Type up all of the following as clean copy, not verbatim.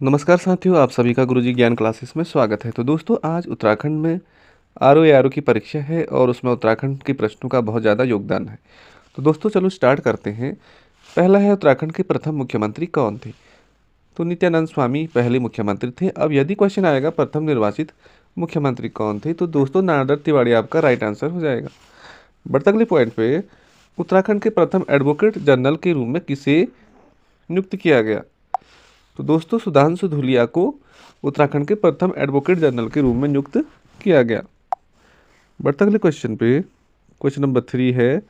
नमस्कार साथियों, आप सभी का गुरुजी ज्ञान क्लासेस में स्वागत है। तो दोस्तों, आज उत्तराखंड में आरओ की परीक्षा है और उसमें उत्तराखंड के प्रश्नों का बहुत ज़्यादा योगदान है। तो दोस्तों चलो स्टार्ट करते हैं। पहला है, उत्तराखंड के प्रथम मुख्यमंत्री कौन थे? तो नित्यानंद स्वामी पहले मुख्यमंत्री थे। अब यदि क्वेश्चन आएगा प्रथम निर्वाचित मुख्यमंत्री कौन थे, तो दोस्तों नारायण तिवारी आपका राइट आंसर हो जाएगा। बढ़ते अगले पॉइंट पे, उत्तराखंड के प्रथम एडवोकेट जनरल के रूप में किसे नियुक्त किया गया? तो दोस्तों सुधांशु धूलिया को उत्तराखंड के प्रथम एडवोकेट जनरल के रूप में नियुक्त किया गया। बढ़ते अगले क्वेश्चन पे, क्वेश्चन नंबर 3 है,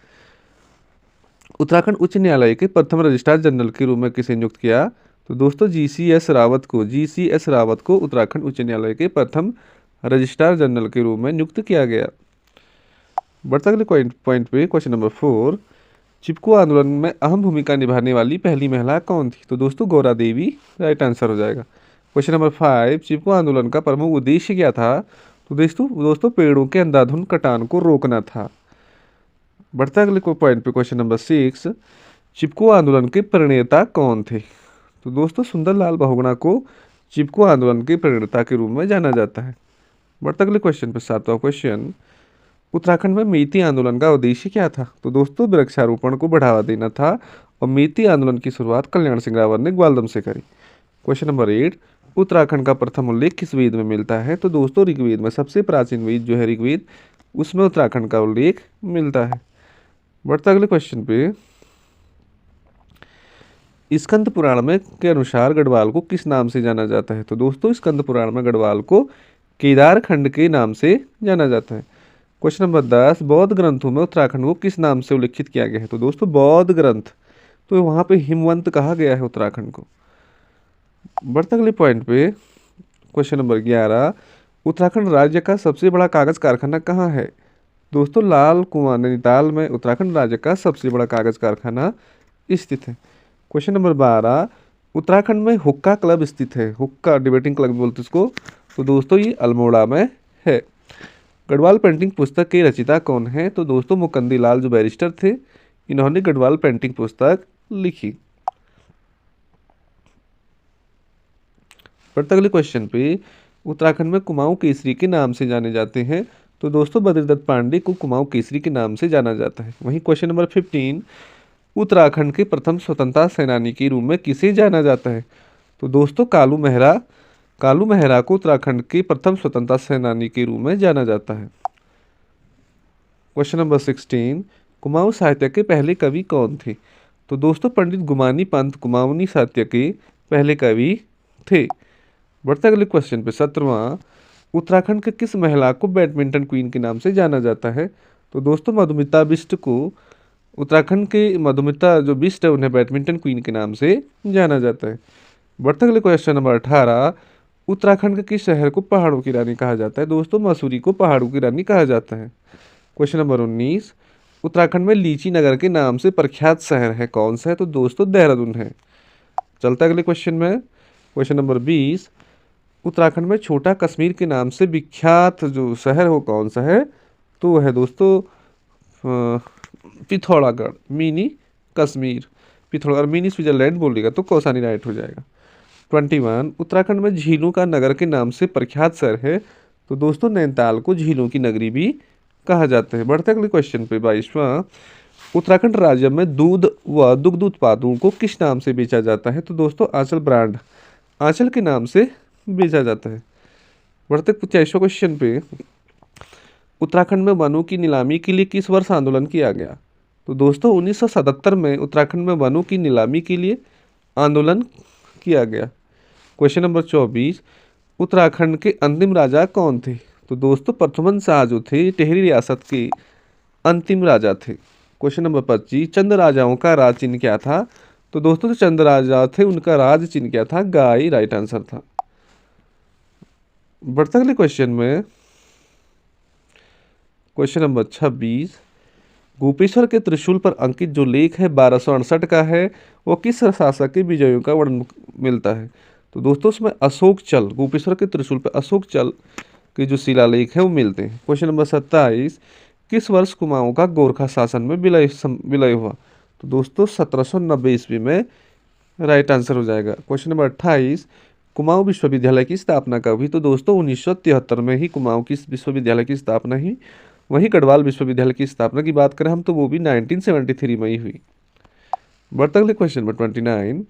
उत्तराखंड उच्च न्यायालय के प्रथम रजिस्ट्रार जनरल के रूप में किसे नियुक्त किया? तो दोस्तों जीसीएस रावत को उत्तराखंड उच्च न्यायालय के प्रथम रजिस्ट्रार जनरल के रूप में नियुक्त किया गया। बढ़ते अगले पॉइंट पे, क्वेश्चन नंबर 4, चिपको आंदोलन में अहम भूमिका निभाने वाली पहली महिला कौन थी? तो दोस्तों गौरा देवी राइट आंसर हो जाएगा। क्वेश्चन नंबर 5, चिपको आंदोलन का प्रमुख उद्देश्य क्या था? तो दोस्तों पेड़ों के अंधाधुंध कटान को रोकना था। बढ़ते अगले पॉइंट पे, क्वेश्चन नंबर 6, चिपको आंदोलन के प्रणेता कौन थे? तो दोस्तों सुंदरलाल बहुगुणा को चिपको आंदोलन के प्रणेता के रूप में जाना जाता है। बढ़ते अगले क्वेश्चन पे, 7वां क्वेश्चन, उत्तराखंड में मेती आंदोलन का उद्देश्य क्या था? तो दोस्तों वृक्षारोपण को बढ़ावा देना था और मेती आंदोलन की शुरुआत कल्याण सिंह रावत ने ग्वालदम से करी। क्वेश्चन नंबर 8, उत्तराखंड का प्रथम उल्लेख किस वेद में मिलता है? तो दोस्तों ऋग्वेद में, सबसे प्राचीन वेद जो है ऋग्वेद, उसमें उत्तराखंड का उल्लेख मिलता है। बढ़ते अगले क्वेश्चन पे, स्कंद पुराण में के अनुसार गढ़वाल को किस नाम से जाना जाता है? तो दोस्तों स्कंद पुराण में गढ़वाल को केदार खंड के नाम से जाना जाता है। क्वेश्चन नंबर 10, बौद्ध ग्रंथों में उत्तराखंड को किस नाम से उल्लेखित किया गया है? तो दोस्तों बौद्ध ग्रंथ, तो वहाँ पे हिमवंत कहा गया है उत्तराखंड को। बढ़ते अगले पॉइंट पे, क्वेश्चन नंबर 11, उत्तराखंड राज्य का सबसे बड़ा कागज कारखाना कहाँ है? दोस्तों लाल कुआं नैनीताल में उत्तराखंड राज्य का सबसे बड़ा कागज कारखाना स्थित है। क्वेश्चन नंबर 12, उत्तराखंड में हुक्का क्लब स्थित है, हुक्का डिबेटिंग क्लब बोलते उसको, तो दोस्तों ये अल्मोड़ा में है। गढ़वाल पेंटिंग पुस्तक के रचिता कौन है? तो दोस्तों मुकंदी लाल जो बैरिस्टर थे, इन्होंने गढ़वाल पेंटिंग पुस्तक लिखी। बढ़ते अगले क्वेश्चन पे, उत्तराखंड में कुमाऊं केसरी के नाम से जाने जाते हैं? तो दोस्तों बद्रीदत्त पांडे को कुमाऊं केसरी के नाम से जाना जाता है। वहीं क्वेश्चन नंबर 15, उत्तराखंड के प्रथम स्वतंत्रता सेनानी के रूप में किसे जाना जाता है? तो दोस्तों कालू मेहरा को उत्तराखंड के प्रथम स्वतंत्रता सेनानी के रूप में जाना जाता है। क्वेश्चन नंबर 16, कुमाऊं साहित्य के पहले कवि कौन थे? तो दोस्तों पंडित गुमानी पंत कुमाऊनी साहित्य के पहले कवि थे। बढ़ते अगले क्वेश्चन पे, 17वां, उत्तराखंड के किस महिला को बैडमिंटन क्वीन के नाम से जाना जाता है? तो दोस्तों मधुमिता बिष्ट को, उत्तराखंड के मधुमिता जो बिष्ट है उन्हें बैडमिंटन क्वीन के नाम से जाना जाता है। बढ़ते अगले क्वेश्चन नंबर 18, उत्तराखंड के किस शहर को पहाड़ों की रानी कहा जाता है? दोस्तों मसूरी को पहाड़ों की रानी कहा जाता है। क्वेश्चन नंबर 19, उत्तराखंड में लीची नगर के नाम से प्रख्यात शहर है कौन सा है? तो दोस्तों देहरादून है। चलता अगले क्वेश्चन में, क्वेश्चन नंबर 20, उत्तराखंड में छोटा कश्मीर के नाम से विख्यात जो शहर हो कौन सा है? तो वह है दोस्तों Pithoragarh, mini Kashmir, Pithoragarh mini Switzerland बोलेगा तो कौसानी राइट हो जाएगा। 21, उत्तराखंड में झीलों का नगर के नाम से प्रख्यात शहर है? तो दोस्तों नैनीताल को झीलों की नगरी भी कहा जाता है। बढ़ते अगले क्वेश्चन पे, 22वां, उत्तराखंड राज्य में दूध व दुग्ध उत्पादों को किस नाम से बेचा जाता है? तो दोस्तों आंचल ब्रांड, आंचल के नाम से बेचा जाता है। बढ़ते 25वां क्वेश्चन पे, उत्तराखंड में वनों की नीलामी के लिए किस वर्ष आंदोलन किया गया? तो दोस्तों 1977 में उत्तराखंड में वनों की नीलामी के लिए आंदोलन किया गया। क्वेश्चन नंबर 24, उत्तराखंड के अंतिम राजा कौन थे? तो दोस्तों परथुमन शाह जो थे टिहरी रियासत के अंतिम राजा थे। क्वेश्चन नंबर 25, चंद राजाओं का राज चिन्ह क्या था? तो दोस्तों जो चंद राजा थे उनका राज चिन्ह क्या था? गाय राइट आंसर था। बढ़ते अगले क्वेश्चन में, क्वेश्चन नंबर 26, गोपेश्वर के त्रिशूल पर अंकित जो लेख है 1268 का है, वो किस शासक के विजयों का वर्णन मिलता है? तो दोस्तों उसमें अशोक चल, गोपेश्वर के त्रिशूल पर अशोक चल के जो शिलालेख है वो मिलते हैं। क्वेश्चन नंबर 27, किस वर्ष कुमाऊं का गोरखा शासन में विलय हुआ? तो दोस्तों 1790 ईस्वी में राइट आंसर हो जाएगा। क्वेश्चन नंबर 28, कुमाऊं विश्वविद्यालय की स्थापना कब हुई? तो दोस्तों 1973 में ही कुमाऊं की विश्वविद्यालय की स्थापना हुई। वहीं गढ़वाल विश्वविद्यालय की स्थापना की बात करें हम तो वो भी 1973 में ही हुई। बढ़ते अगले क्वेश्चन में 29,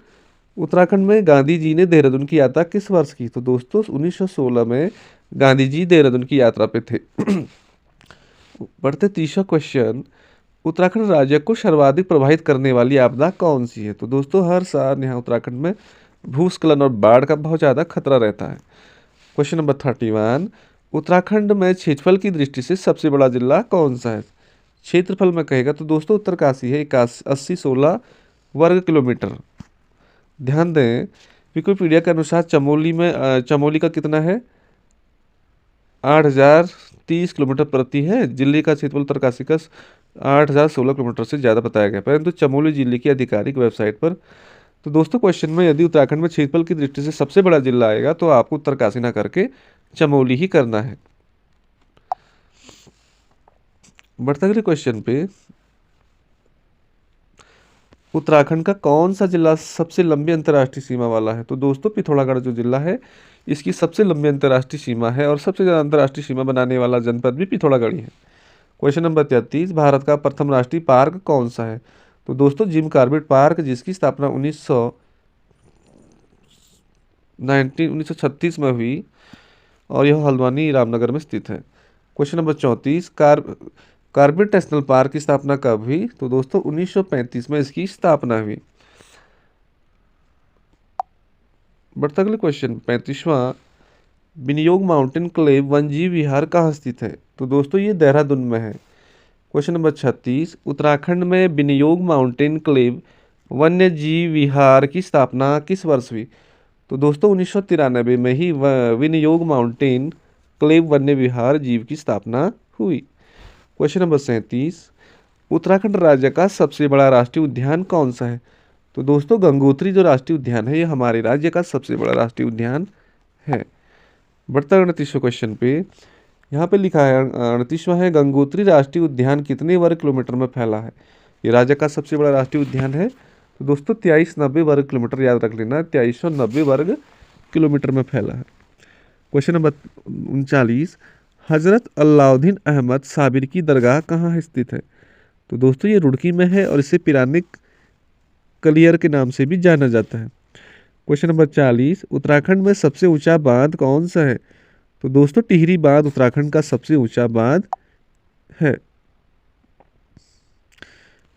उत्तराखंड में गांधी जी ने देहरादून की यात्रा किस वर्ष की? तो दोस्तों 1916 में गांधी जी देहरादून की यात्रा पे थे। बढ़ते तीसरा क्वेश्चन, उत्तराखंड राज्य को सर्वाधिक प्रभावित करने वाली आपदा कौन सी है? तो दोस्तों हर साल यहाँ उत्तराखंड में भूस्खलन और बाढ़ का बहुत ज़्यादा खतरा रहता है। क्वेश्चन नंबर 31, उत्तराखंड में क्षेत्रफल की दृष्टि से सबसे बड़ा जिला कौन सा है? क्षेत्रफल में कहेगा तो दोस्तों उत्तरकाशी है, 8116 वर्ग किलोमीटर। ध्यान दें विकिपीडिया के अनुसार चमोली का कितना है? 8030 किलोमीटर प्रति है। जिले का क्षेत्रफल उत्तरकाशी का 8016 किलोमीटर से ज़्यादा बताया गया, परंतु चमोली जिले की आधिकारिक वेबसाइट पर। तो दोस्तों क्वेश्चन में यदि उत्तराखंड में क्षेत्रफल की दृष्टि से सबसे बड़ा जिला आएगा तो आपको उत्तरकाशी ना करके चमोली ही करना है। बढ़ते अगले क्वेश्चन पे, उत्तराखंड का कौन सा जिला सबसे लंबी अंतर्राष्ट्रीय सीमा वाला है? तो दोस्तों पिथौरागढ़ जो जिला है इसकी सबसे लंबी अंतर्राष्ट्रीय सीमा है और सबसे ज़्यादा अंतर्राष्ट्रीय सीमा बनाने वाला जनपद भी पिथौरागढ़ ही है। क्वेश्चन नंबर 33, भारत का प्रथम राष्ट्रीय पार्क कौन सा है? तो दोस्तों जिम कॉर्बेट पार्क, जिसकी स्थापना 1936 में हुई और यह हल्द्वानी रामनगर में स्थित है। Question number 34, Corbett national park की स्थापना कब हुई? तो दोस्तों 1935 में इसकी स्थापना हुई। बढ़ता अगले क्वेश्चन 35वां, विनियोग माउंटेन क्लेव वन्यजीव विहार कहाँ स्थित है? तो दोस्तों ये देहरादून में है। क्वेश्चन नंबर 36, उत्तराखंड में विनियोग माउंटेन क्लेव वन्यजीव विहार की स्थापना किस वर्ष हुई? तो दोस्तों 1993 में ही विनियोग माउंटेन क्लेव वन्य विहार जीव की स्थापना हुई। क्वेश्चन नंबर 37, उत्तराखंड राज्य का सबसे बड़ा राष्ट्रीय उद्यान कौन सा है? तो दोस्तों गंगोत्री जो राष्ट्रीय उद्यान है ये हमारे राज्य का सबसे बड़ा राष्ट्रीय उद्यान है। बढ़ता 38वें क्वेश्चन पे, यहाँ पे लिखा है 38वां है, गंगोत्री राष्ट्रीय उद्यान कितने वर्ग किलोमीटर में फैला है? ये राज्य का सबसे बड़ा राष्ट्रीय उद्यान है। तो दोस्तों 2390 वर्ग किलोमीटर, याद रख लेना, 2390 वर्ग किलोमीटर में फैला है। क्वेश्चन नंबर 39, हजरत अलाउद्दीन अहमद साबिर की दरगाह कहाँ स्थित है? तो दोस्तों ये रुड़की में है और इसे पिरानिक कलियर के नाम से भी जाना जाता है। क्वेश्चन नंबर 40, उत्तराखंड में सबसे ऊंचा बांध कौन सा है? तो दोस्तों टिहरी बांध उत्तराखंड का सबसे ऊंचा बांध है।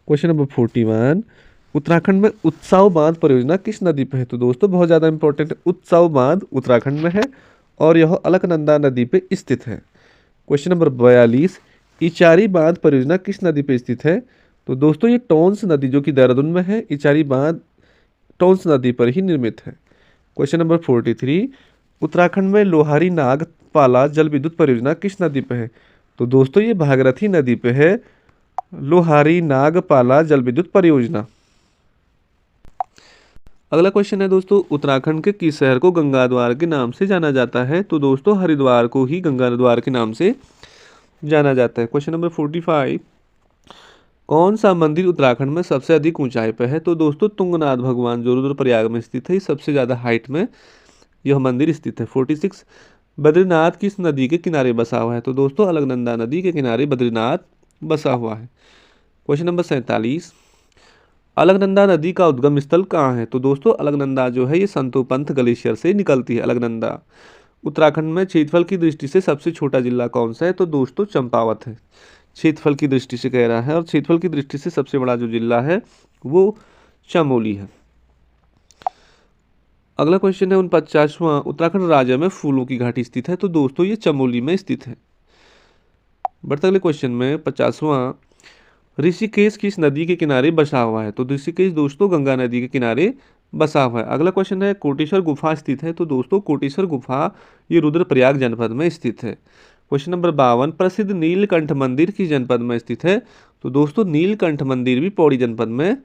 क्वेश्चन नंबर 41, उत्तराखंड में उत्साव बांध परियोजना किस नदी पे है? तो दोस्तों बहुत ज़्यादा इंपॉर्टेंट है, उत्साव बांध उत्तराखंड में है और यह अलकनंदा नदी पे स्थित है। क्वेश्चन नंबर 42, इचारी बांध परियोजना किस नदी पे स्थित है? तो दोस्तों ये टोंस नदी जो कि देहरादून में है, इचारी बांध टोंस नदी पर ही निर्मित है। क्वेश्चन नंबर 43, उत्तराखंड में लोहारी नाग पाला जल विद्युत परियोजना किस नदी पे है? तो दोस्तों ये भागीरथी नदी पे है, लोहारी नाग पाला जल विद्युत परियोजना। अगला क्वेश्चन है दोस्तों, उत्तराखंड के किस शहर को गंगा द्वार के नाम से जाना जाता है? तो दोस्तों हरिद्वार को ही गंगा द्वार के नाम से जाना जाता है। क्वेश्चन नंबर 45, कौन सा मंदिर उत्तराखंड में सबसे अधिक ऊंचाई पर है? तो दोस्तों तुंगनाथ भगवान जो रुद्रप्रयाग में स्थित है, सबसे ज़्यादा हाइट में यह मंदिर स्थित है। 46, बद्रीनाथ किस नदी के किनारे बसा हुआ है? तो दोस्तों अलकनंदा नदी के किनारे बद्रीनाथ बसा हुआ है। क्वेश्चन नंबर 47, अलकनंदा नदी का उद्गम स्थल कहाँ है? तो दोस्तों अलकनंदा जो है ये संतोपंथ ग्लेशियर से निकलती है अलकनंदा। उत्तराखंड में क्षेत्रफल की दृष्टि से सबसे छोटा जिला कौन सा है? तो दोस्तों चंपावत है, क्षेत्रफल की दृष्टि से कह रहा है, और क्षेत्रफल की दृष्टि से सबसे बड़ा जो जिला है वो चमोली है। अगला क्वेश्चन है 49वां, उत्तराखंड राज्य में फूलों की घाटी स्थित है? तो दोस्तों ये चमोली में स्थित है। बढ़ते अगले क्वेश्चन में 50वां, ऋषिकेश किस नदी के किनारे बसा हुआ है? तो ऋषिकेश दोस्तों गंगा नदी के किनारे बसा हुआ है। अगला क्वेश्चन है कोटेश्वर गुफा स्थित है? तो दोस्तों कोटेश्वर गुफा ये रुद्रप्रयाग जनपद में स्थित है। क्वेश्चन नंबर 52, प्रसिद्ध नीलकंठ मंदिर किस जनपद में स्थित है? तो दोस्तों नीलकंठ मंदिर भी पौड़ी जनपद में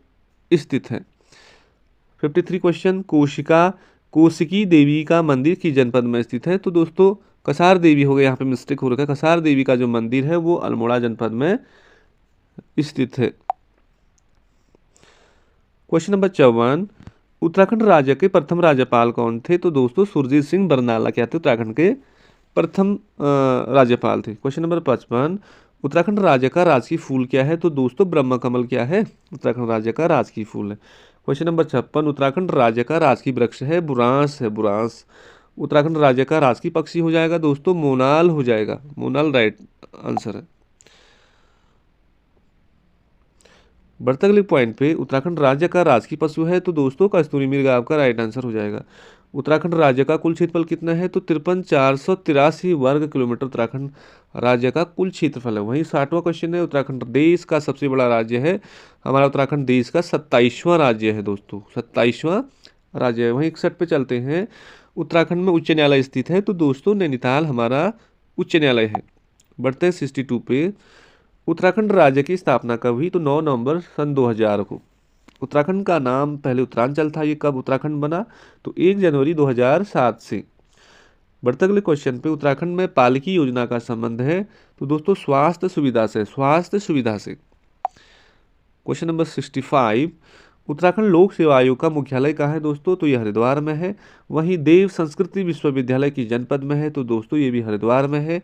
स्थित है। 53 क्वेश्चन, कौशिकी देवी का मंदिर किस जनपद में स्थित है? तो दोस्तों कसार देवी हो गया, यहाँ पे मिस्टेक हो रखा है, कसार देवी का जो मंदिर है वो अल्मोड़ा जनपद में स्थित है। क्वेश्चन नंबर 54, उत्तराखंड राज्य के प्रथम राज्यपाल कौन थे? तो दोस्तों सुरजीत सिंह बरनाला क्या थे उत्तराखंड के प्रथम राज्यपाल थे। क्वेश्चन नंबर 55, उत्तराखंड राज्य का राजकीय फूल क्या है? तो दोस्तों ब्रह्म कमल क्या है? उत्तराखंड राज्य का राजकीय फूल है। क्वेश्चन नंबर 56, उत्तराखंड राज्य का राजकीय वृक्ष है? बुरांस है, बुरांस। उत्तराखंड राज्य का राजकीय पक्षी हो जाएगा दोस्तों मोनाल हो जाएगा, मोनाल राइट आंसर है। बढ़ते अगले पॉइंट पे, उत्तराखंड राज्य का राजकीय पशु है? तो दोस्तों कस्तूरी मृग आपका राइट आंसर हो जाएगा। उत्तराखंड राज्य का कुल क्षेत्रफल कितना है? तो 53,483 वर्ग किलोमीटर उत्तराखंड राज्य का कुल क्षेत्रफल है। वहीं 60वां क्वेश्चन है, उत्तराखंड देश का सबसे बड़ा राज्य है? हमारा उत्तराखंड देश का 27वां राज्य है दोस्तों, 27वां राज्य है। वहीं 61 पे चलते हैं, उत्तराखंड में उच्च न्यायालय स्थित है? तो दोस्तों नैनीताल हमारा उच्च न्यायालय है। बढ़ते हैं 62 पे, उत्तराखंड राज्य की स्थापना कब हुई? तो 9 नवंबर सन 2000 को। उत्तराखंड का नाम पहले उत्तरांचल था, ये कब उत्तराखंड बना? तो 1 जनवरी 2007 से। बढ़ते अगले क्वेश्चन पे, उत्तराखंड में पालिकी योजना का संबंध है? तो दोस्तों स्वास्थ्य सुविधा से, स्वास्थ्य सुविधा से। क्वेश्चन नंबर 65, उत्तराखंड लोक सेवा आयोग का मुख्यालय कहाँ है दोस्तों? तो ये हरिद्वार में है। वहीं देव संस्कृति विश्वविद्यालय की जनपद में है? तो दोस्तों ये भी हरिद्वार में है।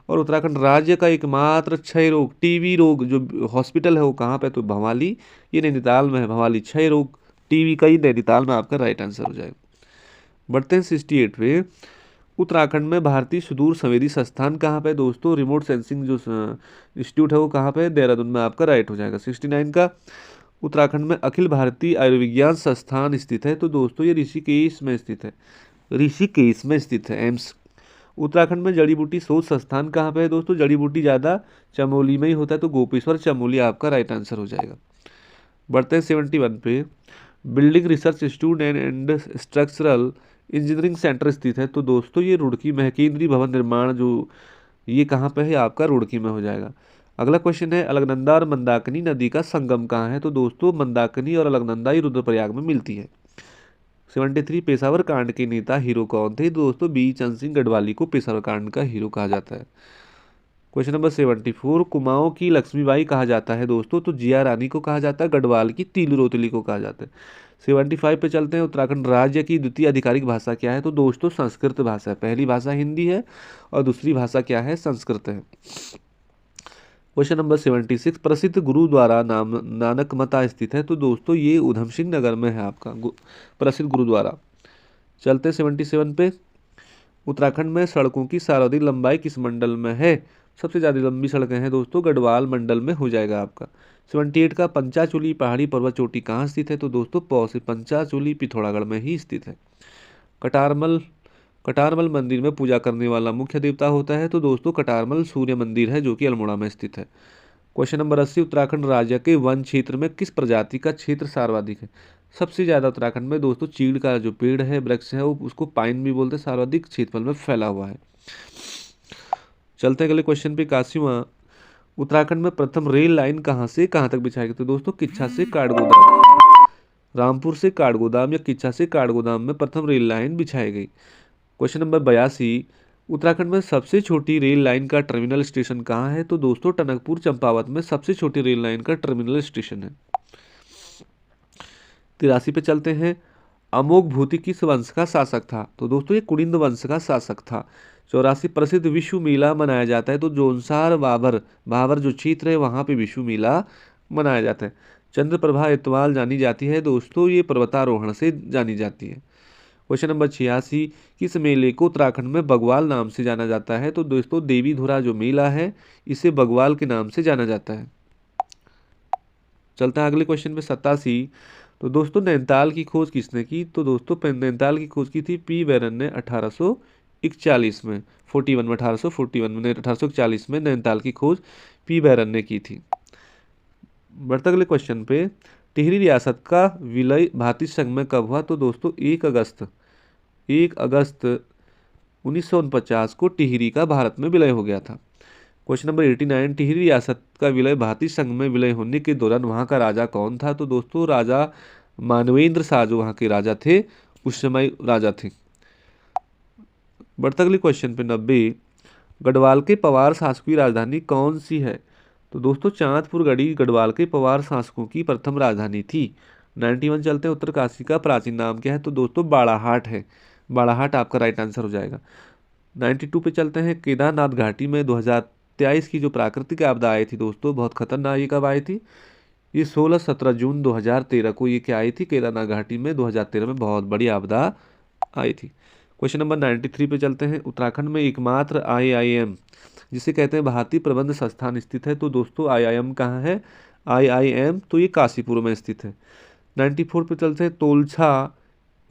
और उत्तराखंड राज्य का एकमात्र क्षय रोग टीबी रोग जो हॉस्पिटल है वो कहाँ पे? तो भवाली, ये नैनीताल में है। भवाली क्षय रोग टीबी का ही नैनीताल में आपका राइट आंसर हो जाएगा। बढ़ते हैं 68 पे, उत्तराखंड में भारतीय सुदूर संवेदी संस्थान कहाँ पे दोस्तों? रिमोट सेंसिंग जो इंस्टीट्यूट है वो कहाँ पे? देहरादून में आपका राइट हो जाएगा। 69 का, उत्तराखंड में अखिल भारतीय आयुर्विज्ञान संस्थान स्थित है? तो दोस्तों ये ऋषिकेश में स्थित है, ऋषिकेश में स्थित है एम्स। उत्तराखंड में जड़ी बूटी शोध संस्थान कहाँ पे है दोस्तों? जड़ी बूटी ज़्यादा चमोली में ही होता है, तो गोपेश्वर चमोली आपका राइट आंसर हो जाएगा। बढ़ते हैं 71 पे, building research institute and structural engineering centre स्थित है? तो दोस्तों ये रुड़की में है। केंद्रीय भवन निर्माण जो ये कहाँ पे है? आपका रुड़की में हो जाएगा। अगला क्वेश्चन है, अलकनंदा और मंदाकिनी नदी का संगम कहाँ है? तो दोस्तों मंदाकिनी और अलकनंदा ही रुद्रप्रयाग में मिलती है। 73, पेशावर कांड के नेता हीरो कौन थे? दोस्तों बी चंद सिंह गढ़वाली को पेशावर कांड का हीरो कहा जाता है। क्वेश्चन नंबर 74, कुमाऊं की लक्ष्मीबाई कहा जाता है दोस्तों? तो जिया रानी को कहा जाता है, गढ़वाल की तीलू रोतली को कहा जाता है। 75 पे चलते हैं, उत्तराखंड राज्य की द्वितीय आधिकारिक भाषा क्या है? तो दोस्तों संस्कृत भाषा है। पहली भाषा हिंदी है और दूसरी भाषा क्या है? संस्कृत है। क्वेश्चन नंबर 76, प्रसिद्ध गुरुद्वारा नानक मता स्थित है? तो दोस्तों ये उधम सिंह नगर में है आपका प्रसिद्ध गुरुद्वारा। चलते 77 पे, उत्तराखंड में सड़कों की सर्वाधिक लंबाई किस मंडल में है? सबसे ज़्यादा लंबी सड़कें हैं दोस्तों गढ़वाल मंडल में हो जाएगा आपका। 78 का, पंचाचूली पहाड़ी पर्वत चोटी कहाँ स्थित है? तो दोस्तों पौ से पंचाचूली पिथौरागढ़ में ही स्थित है। कटारमल, कटारमल मंदिर में पूजा करने वाला मुख्य देवता होता है? तो दोस्तों कटारमल सूर्य मंदिर है जो कि अल्मोड़ा में स्थित है। क्वेश्चन नंबर 80, उत्तराखंड राज्य के वन क्षेत्र में किस प्रजाति का क्षेत्र सर्वाधिक है? सबसे ज़्यादा उत्तराखंड में दोस्तों चीड़ का जो पेड़ है, वृक्ष है, वो उसको पाइन भी बोलते हैं, सर्वाधिक क्षेत्रफल में फैला हुआ है। चलते हैं अगले क्वेश्चन पे, 81वां, उत्तराखंड में प्रथम रेल लाइन कहाँ से कहाँ तक बिछाई गई? तो दोस्तों किच्छा से काठगोदाम, रामपुर से काठगोदाम या किच्छा से काठगोदाम में प्रथम रेल लाइन बिछाई गई। क्वेश्चन नंबर 82, उत्तराखंड में सबसे छोटी रेल लाइन का टर्मिनल स्टेशन कहाँ है? तो दोस्तों टनकपुर चंपावत में सबसे छोटी रेल लाइन का टर्मिनल स्टेशन है। 83 पे चलते हैं, अमोघ भूति किस वंश का शासक था? तो दोस्तों ये कुलिंद वंश का शासक था। 84, प्रसिद्ध विश्व मेला मनाया जाता है? तो जोनसार बाबर, बाबर जो क्षेत्र है वहाँ पे विश्व मेला मनाया जाता है। चंद्रप्रभा एतवाल जानी जाती है दोस्तों, ये पर्वतारोहण से जानी जाती है। क्वेश्चन नंबर 86, किस मेले को उत्तराखंड में बगवाल नाम से जाना जाता है? तो दोस्तों देवी धुरा जो मेला है इसे बगवाल के नाम से जाना जाता है। चलता है अगले क्वेश्चन में 87, तो दोस्तों नैनीताल की खोज किसने की? तो दोस्तों नैनीताल की खोज की थी पी बैरन ने 1841 में, 41 में, 1841 में, 1841 में नैनीताल की खोज पी बैरन ने की थी। बढ़ते अगले क्वेश्चन पे, टिहरी रियासत का विलय भारतीय संघ में कब हुआ? तो दोस्तों 1 अगस्त 1949 को टिहरी का भारत में विलय हो गया था। क्वेश्चन नंबर 89, टिहरी रियासत का विलय भारतीय संघ में विलय होने के दौरान वहाँ का राजा कौन था? तो दोस्तों राजा मानवेंद्र शाह जो वहाँ के राजा थे उस समय राजा थे। बढ़ते अगले क्वेश्चन पे 90, गढ़वाल के पवार शासकों की राजधानी कौन सी है? तो दोस्तों चांदपुर गढ़ी गढ़वाल के पवार शासकों की प्रथम राजधानी थी। 91 चलते हैं, उत्तरकाशी का प्राचीन नाम क्या है? तो दोस्तों बाड़ाहाट है, बाड़ाहाट आपका राइट आंसर हो जाएगा। 92 पे चलते हैं, केदारनाथ घाटी में 2023 की जो प्राकृतिक आपदा आई थी दोस्तों, बहुत खतरनाक, ये कब आई थी? ये 16-17 जून 2013 को ये क्या आई थी? केदारनाथ घाटी में 2013 में बहुत बड़ी आपदा आई थी। क्वेश्चन नंबर 93 पे चलते हैं, उत्तराखंड में एकमात्र आईआईएम जिसे कहते हैं भारतीय प्रबंध संस्थान स्थित है। तो दोस्तों आईआईएम कहाँ है? आईआईएम तो ये काशीपुर में स्थित है। 94 पे चलते हैं, तोलछा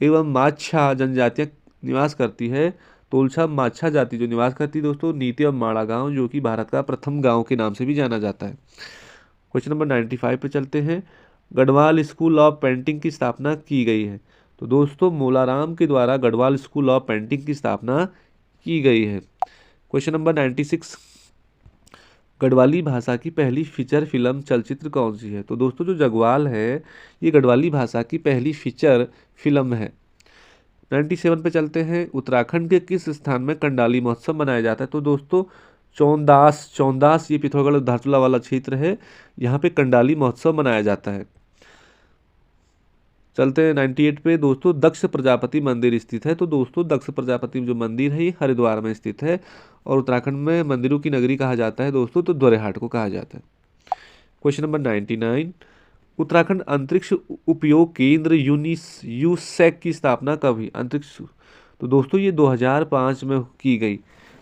एवं माछा जनजातियाँ निवास करती है। तोलछा माछा जाति जो निवास करती है दोस्तों, नीति एवं माड़ा गांव, जो कि भारत का प्रथम गांव के नाम से भी जाना जाता है। क्वेश्चन नंबर 95 पे चलते हैं, गढ़वाल स्कूल ऑफ पेंटिंग की स्थापना की गई है। तो दोस्तों मोलाराम के द्वारा गढ़वाल स्कूल ऑफ पेंटिंग की स्थापना की गई है। क्वेश्चन नंबर 96, गढ़वाली भाषा की पहली फीचर फिल्म चलचित्र कौन सी है? तो दोस्तों जो जगवाल है ये गढ़वाली भाषा की पहली फीचर फिल्म है। 97 पे चलते हैं, उत्तराखंड के किस स्थान में कंडाली महोत्सव मनाया जाता है? तो दोस्तों चौंदास ये पिथौरागढ़ धारचूला वाला क्षेत्र है, यहाँ पे कंडाली महोत्सव मनाया जाता है। चलते हैं 98 पे दोस्तों, दक्ष प्रजापति मंदिर स्थित है। तो दोस्तों दक्ष प्रजापति जो मंदिर है ये हरिद्वार में स्थित है, और उत्तराखंड में मंदिरों की नगरी कहा जाता है दोस्तों, तो द्वारेहाट को कहा जाता है। क्वेश्चन नंबर 99, उत्तराखंड अंतरिक्ष उपयोग केंद्र यूसैक की स्थापना कब हुई? अंतरिक्ष, तो दोस्तों ये 2005 में की गई।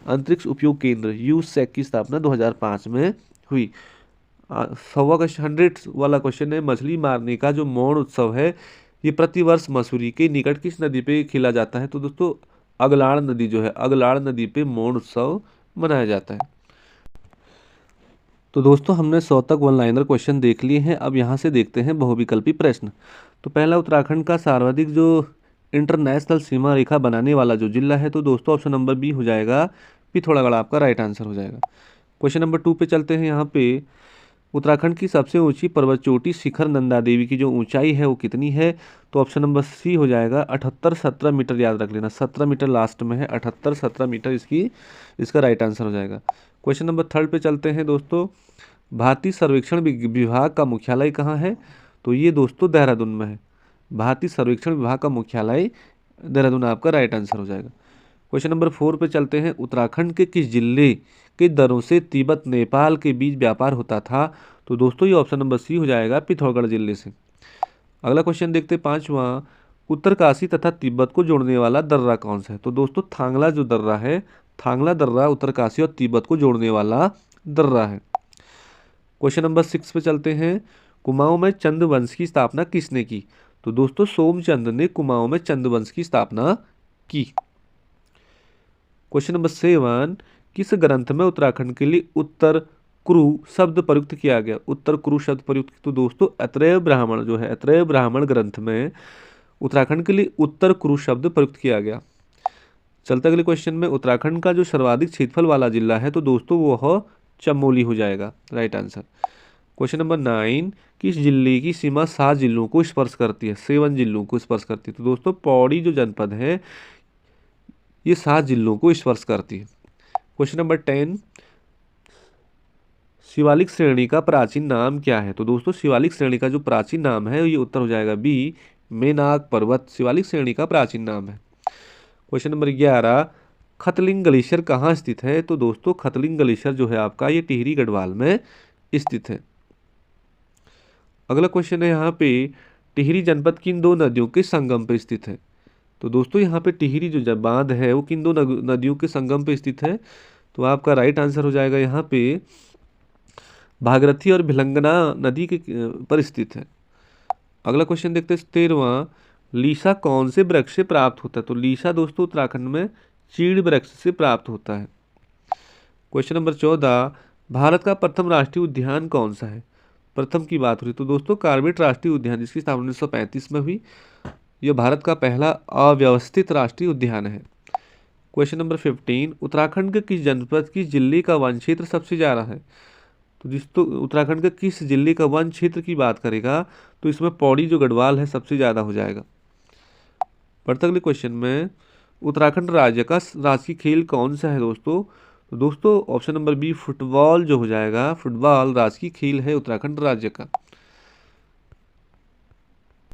अंतरिक्ष उपयोग केंद्र यूसैक की स्थापना 2005 में हुई। 100 वाला क्वेश्चन है, मछली मारने का जो मौन उत्सव है ये प्रतिवर्ष मसूरी के निकट किस नदी पे खेला जाता है? तो दोस्तों अगलाड़ नदी जो है, अगलाड़ नदी पे मौन उत्सव मनाया जाता है। तो दोस्तों हमने 100 तक वन लाइनर क्वेश्चन देख लिए हैं। अब यहाँ से देखते हैं बहुविकल्पी प्रश्न। तो पहला, उत्तराखंड का सर्वाधिक जो इंटरनेशनल सीमा रेखा बनाने वाला जो जिला है, तो दोस्तों ऑप्शन नंबर बी हो जाएगा, पिथौरागढ़ आपका राइट आंसर हो जाएगा। क्वेश्चन नंबर 2 पे चलते हैं। यहाँ पे उत्तराखंड की सबसे ऊंची पर्वत चोटी शिखर नंदा देवी की जो ऊंचाई है वो कितनी है? तो ऑप्शन नंबर सी हो जाएगा 78-17 मीटर, याद रख लेना 17 मीटर लास्ट में है, 78-17 मीटर इसका राइट आंसर हो जाएगा। क्वेश्चन नंबर 3 पे चलते हैं दोस्तों, भारतीय सर्वेक्षण विभाग का मुख्यालय कहाँ है? तो ये दोस्तों देहरादून में है, भारतीय सर्वेक्षण विभाग का मुख्यालय देहरादून आपका राइट आंसर हो जाएगा। क्वेश्चन नंबर 4 पे चलते हैं, उत्तराखंड के किस जिले के दरों से तिब्बत नेपाल के बीच व्यापार होता था? तो दोस्तों ये ऑप्शन नंबर सी हो जाएगा, पिथौरागढ़ जिले से। अगला क्वेश्चन देखते हैं 5वां, उत्तरकाशी तथा तिब्बत को जोड़ने वाला दर्रा कौन सा है? तो दोस्तों थांगला जो दर्रा है, थांगला दर्रा उत्तरकाशी और तिब्बत को जोड़ने वाला दर्रा है। क्वेश्चन नंबर 6 पे चलते हैं, कुमाऊं में चंद वंश की स्थापना किसने की? तो दोस्तों सोमचंद ने कुमाऊं में चंद वंश की स्थापना की। क्वेश्चन नंबर 7, किस ग्रंथ में उत्तराखंड के लिए उत्तर कुरु शब्द प्रयुक्त किया गया? उत्तर कुरु शब्द प्रयुक्त, तो दोस्तों अत्रैव ब्राह्मण जो है, अत्रैव ब्राह्मण ग्रंथ में उत्तराखंड के लिए उत्तर कुरु शब्द प्रयुक्त किया गया। चलते अगले क्वेश्चन में, उत्तराखंड का जो सर्वाधिक क्षेत्रफल वाला जिला है, तो दोस्तों वो चमोली हो जाएगा राइट आंसर। क्वेश्चन नंबर 9, किस जिले की सीमा 7 जिलों को स्पर्श करती है? 7 जिलों को स्पर्श करती है। तो दोस्तों पौड़ी जो जनपद है ये 7 जिलों को स्पर्श करती है। क्वेश्चन नंबर 10, शिवालिक श्रेणी का प्राचीन नाम क्या है? तो दोस्तों शिवालिक श्रेणी का जो प्राचीन नाम है ये उत्तर हो जाएगा बी, मेनाक पर्वत शिवालिक श्रेणी का प्राचीन नाम है। क्वेश्चन नंबर 11, खतलिंग ग्लेशियर कहाँ स्थित है? तो दोस्तों खतलिंग ग्लेशियर जो है आपका ये टिहरी गढ़वाल में स्थित है। अगला क्वेश्चन है यहाँ पे, टिहरी जनपद किन 2 नदियों के संगम पे स्थित है? तो दोस्तों यहाँ पे टिहरी जो बांध है वो किन 2 नदियों के संगम पे स्थित है? तो आपका राइट आंसर हो जाएगा यहाँ पे भागीरथी और भिलंगना नदी के पर स्थित है। अगला क्वेश्चन देखते हैं 13वां, लीसा कौन से वृक्ष से प्राप्त होता है? तो लीसा दोस्तों उत्तराखंड में चीड़ वृक्ष से प्राप्त होता है। क्वेश्चन नंबर 14, भारत का प्रथम राष्ट्रीय उद्यान कौन सा है? प्रथम की बात हो रही तो दोस्तों कार्बेट राष्ट्रीय उद्यान, जिसकी स्थापना 1935 में हुई, यह भारत का पहला अव्यवस्थित राष्ट्रीय उद्यान है। क्वेश्चन नंबर 15, उत्तराखंड के किस जनपद की जिले का वन क्षेत्र सबसे ज़्यादा है? तो उत्तराखंड के किस जिले का वन क्षेत्र की बात करेगा तो इसमें पौड़ी जो गढ़वाल है सबसे ज़्यादा हो जाएगा। बढ़ते अगले क्वेश्चन में, उत्तराखंड राज्य का राष्ट्रीय खेल कौन सा है दोस्तों? तो दोस्तों ऑप्शन नंबर बी, फुटबॉल जो हो जाएगा, फुटबॉल राष्ट्रीय खेल है उत्तराखंड राज्य का।